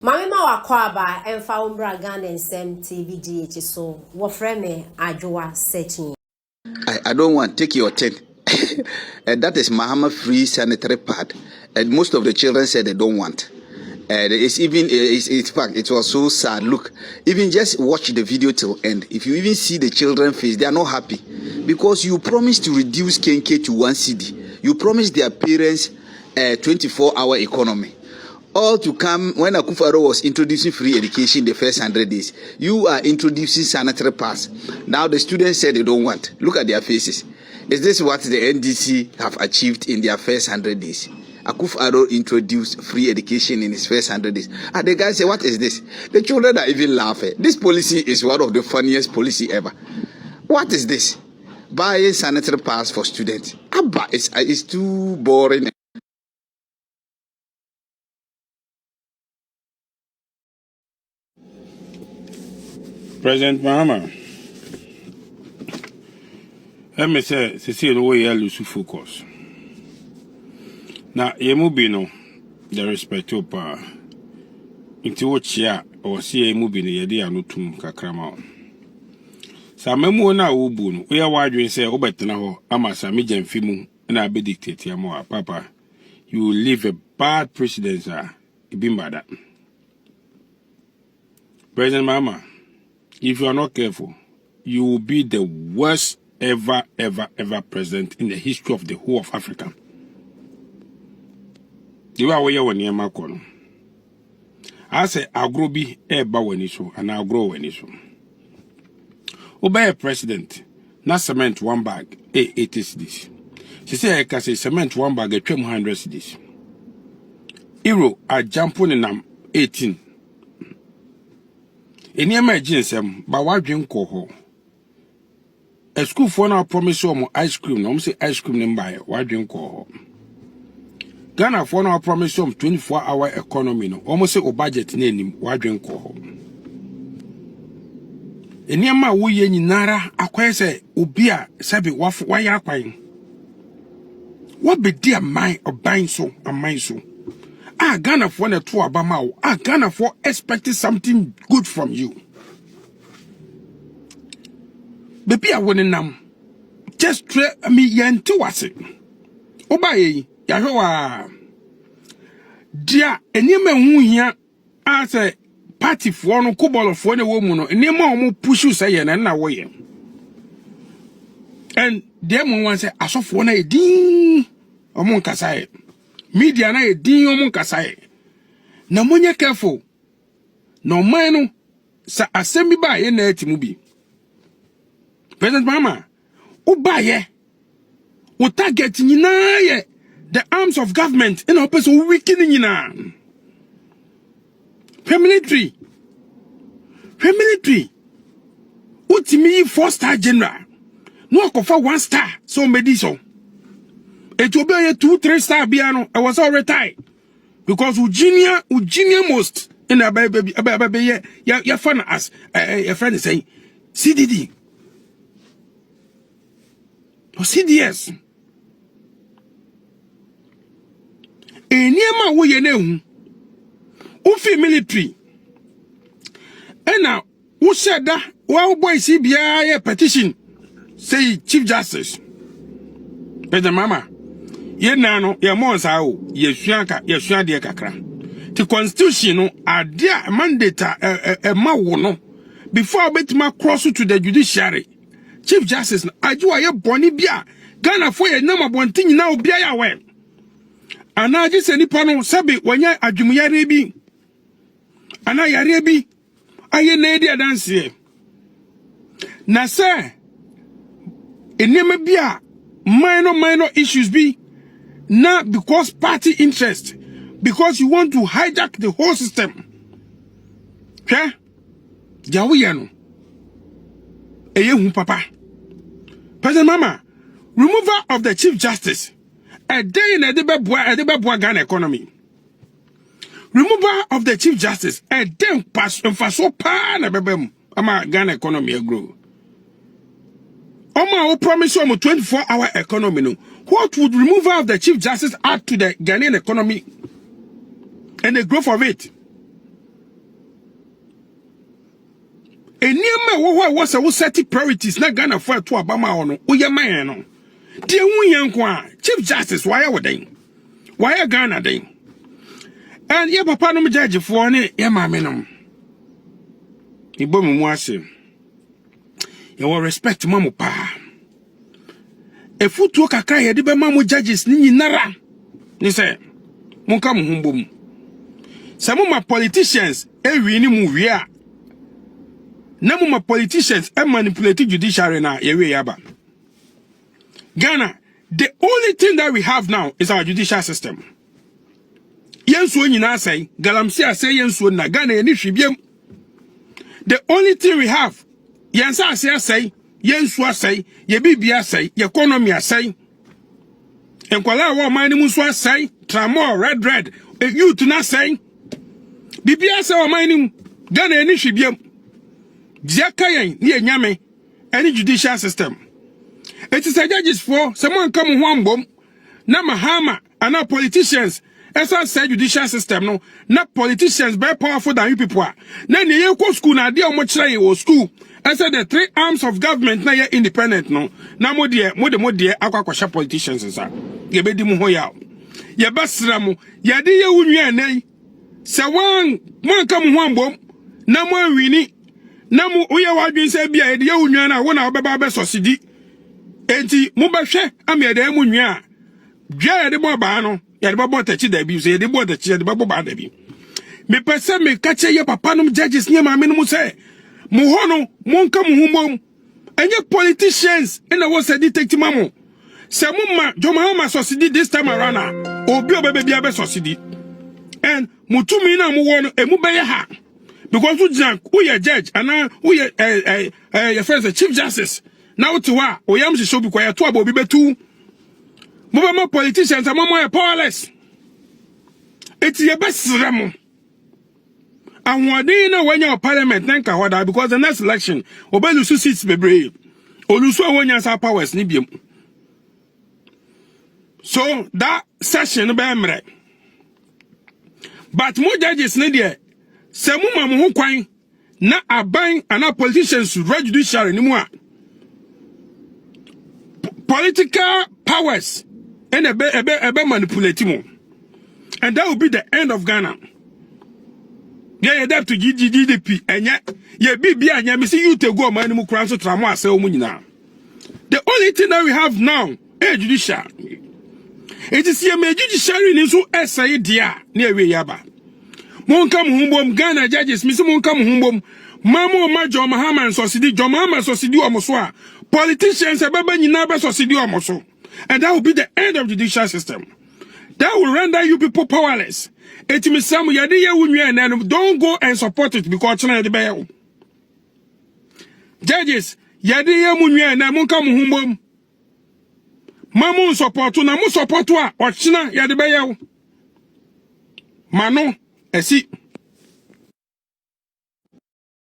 Mami ma wakwaba emfa umbra Ghana nsem TVGH so wofreme adwoa searching. I don't want take your 10. And that is Muhammad free sanitary pad. And most of the children said they don't want. It's even in fact it was so sad. Look, even just watch the video till end. If you even see the children face, they are not happy because you promised to reduce KNK to 1 cedi. You promised their parents 24-hour economy. All to come when Akufo-Addo was introducing free education the first 100 days. You are introducing sanitary pass. Now the students said they don't want. Look at their faces. Is this what the NDC have achieved in their first 100 days? Akufo-Addo introduced free education in his first 100 days. And the guy said, what is this? The children are even laughing. This policy is one of the funniest policy ever. What is this? Buying sanitary pass for students. Abba, it's too boring. President Mahama, let me say, see the way you lose focus. Now, you move no, the respect to power. Into what ya or see a movie in the idea no tum kakrama. Samemo na ubun, we are wide say, Obertanaho, Amasa, Mijan Fimu, and I be dictate your more, Papa. You will leave a bad precedent, sir. That. President Mahama. If you are not careful, you will be the worst ever president in the history of the whole of Africa. You are where you are going. I say, I'll grow be eba when so, and I'll grow when so. Obey a president, not cement 1 bag, it is this. She say, I can say cement 1 bag, 200 this. Euro, I jump on in 18. In your imagination, but why drink coho? A school for now promise you ice cream, no say ice cream and buy, why drink coho? Ghana for now promise you 24-hour economy, no almost say budget name, why drink coho? In your ma we yen nara, acquire say, ubia, sabi, why ya pine? What be dear mine or buying so and mine so? Ah, Ghana for a tour Bamau. Ah, Ghana for expecting something good from you. Baby, I wouldn't know. Just try me yen to was it. Obey, Yahoa. Dear, and you may who here as a party for no cobble for the woman, and you more push you say, and away. And them one say, I saw for a ding among Kasai. Media na din omun kasai. Na monye careful. No mano sa assembly ba ye na etimu bi. President Mahama, o ba ye. O target nyina ye the arms of government in operation weaken nyina. Military. Utimi 4-star general. No akofa 1 star so mediso. It will be a 2-3 star piano. I was all retired because Eugenia most in a baby, your fun as your friend is saying CDD or CDS. A near my way, you know, Ufi military. And now, who said that? Well, boy, CBI petition say Chief Justice. President Mama. Ye nano, ye monsa ye shuan de kakra. The constitution no adia mandate ma wono before betima cross to the judiciary. Chief Justice ajua ye boni bia Ghana for ye nama bontin na obia ya we. Ana je se nipa no sabe wanya adwumyare bi. Ana yare bi aye na edi adanse. Na se enema bia minor issues be. Not because party interest, because you want to hijack the whole system. Okay? Jawiyano. Eye papa. President Mama, removal of the Chief Justice. A day in a debabwa Ghana economy. Removal of the Chief Justice. A day pass and for so pan a bebem. Ama Ghana economy grow. Oma promise you 24-hour economy no. What would removal of the Chief Justice add to the Ghanaian economy and the growth of it? eniema wo ho was a set priorities na Ghana for to abama ono uye man no de hu yanko a Chief Justice why woden why Ghana den and ye papa no judge for ne ye maame no ibom mu ase ye wo respect mamu pa efutuo kakra ye de be mamu judges ni nyinara ni say monka mu humbom some of my politicians ewi ni mu wi a na mu my politicians manipulate judiciary na ye we yaba Ghana, the only thing that we have now is our judicial system. Yensu nyina say, galamsia say yensu na Ghana eni hwibiem. The only thing we have, yensa say, yensu say, ye bibia say, ye economy say. Enkwala wa man mu so say, tramo red, youth na say. Bibia say wa man Ghana eni hwibiem. Diakayen ni enyame, any judicial system. It is a judges for someone come one bomb. Na Mahama and now politicians. As I said, judicial system no. Not politicians very powerful than you people are. Na ni yeko school na dia much like your school. I said the three arms of government na ye independent no. Na mo de akwa kwasha politicians nsa. Ye be di mu ho ya. Ye basra mo. Ye de ye wunwa nai. Se wan come one bomb. Na mo wini. Na mo oye wadwin se bia ye de ye wunwa na wo na obeba be sosidi. Enti mubahwe amede amunwa dwa de boba no ya de bobo tachi da bi so ya de bobo tachi de bobo ba da bi me pese me kache ye papa no judges ne ma me no say mo ho no monka mo humom enye politicians ina wo say detective mamo se mo ma jomahama sosidi this time around obi obebe bia be sosidi and mutumi na mo wo no emu be ye ha because who ye judge and who ye your friends the Chief Justice. Now to what? Oyam she should be quiet to about be too. More politicians are more powerless. It's your best remo. And what do you know when your parliament think what because the next election Obelu seats be brave. Oluso when your powers nibium. So that session be emre. But more judges need there. Semu mamu ho kwan na aban and our politicians judiciary ni mu a. Political powers and a be manipulative, and that will be the end of Ghana. Yeah, that to GDP, and yet, yeah, BB, and see you to go manimu crowns to Tramwa, so munina. The only thing that we have now is judiciary. It is here, judiciary in so essay, dear, near Yaba. Won't come home, Ghana judges, Miss Won't come home, Mamo Majo Mahama and Society, Jomama Society Omoswa. Politicians and that will be the end of the judicial system. That will render you people powerless. It means some and don't go and support it because China the bail. Judges, Yadia Munya and Amunka Muhumum. Mamun support to Namu support or China Yadibayo. Mano, I see.